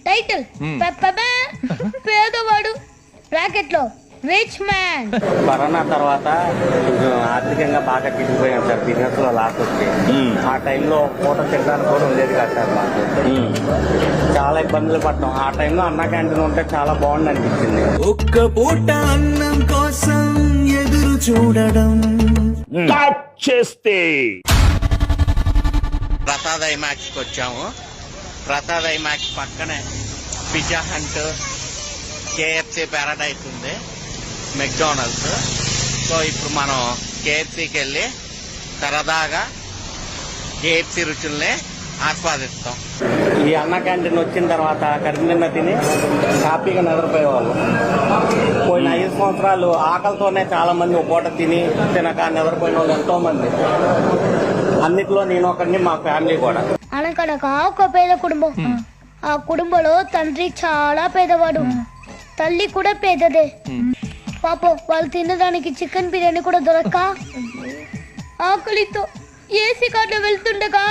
Title పేదవాడు bracket లో rich man. Corona తర్వాత కొంచెం ఆర్థికంగా బాగా తిరిగిపోయాం సార్, బిజినెస్ లో లాస్ వచ్చి. ఆ టైంలో పూట తినడానికి కూడా ఉండేది కాదు సార్ మాకు. చాలా ఇబ్బందులు పడ్డాం. ఆ టైంలో అన్న క్యాంటీన్ ఉంటే చాలా బాగుంది అనిపించింది. ఒక్క పూట అన్నం కోసం ఎదురు చూడడం చేస్తే ప్రసాద్ ఐమాక్స్ కి వచ్చాము. ప్రసాద్ ఐమాక్స్ పక్కనే పిజ్జా హంట్, కేఎఫ్సి పారడైస్ ఉంది, మెక్డానల్డ్స్. సో ఇప్పుడు మనం కేఎఫ్సికి వెళ్ళి సరదాగా కేఎఫ్సి రుచుల్ని ఆస్వాదిస్తాం. ఈ అన్న క్యాంటీన్ వచ్చిన తర్వాత కరిమిన్న తిని హ్యాపీగా నిద్రపోయేవాళ్ళు. పోయిన 5 సంవత్సరాలు ఆకలితోనే చాలా మంది ఒక పూట తినక నిద్రపోయిన వాళ్ళు ఎంతో మంది. అన్నిట్లో నేను ఒకరిని, మా ఫ్యామిలీ కూడా. అనకనక ఒక పేద కుటుంబం. ఆ కుటుంబంలో తండ్రి చాలా పేదవాడు, తల్లి కూడా పేదదే. పాపం వాళ్ళు తినడానికి చికెన్ బిర్యానీ కూడా దొరక్క ఆకలితో ఏసీ కార్లో వెళ్తుండగా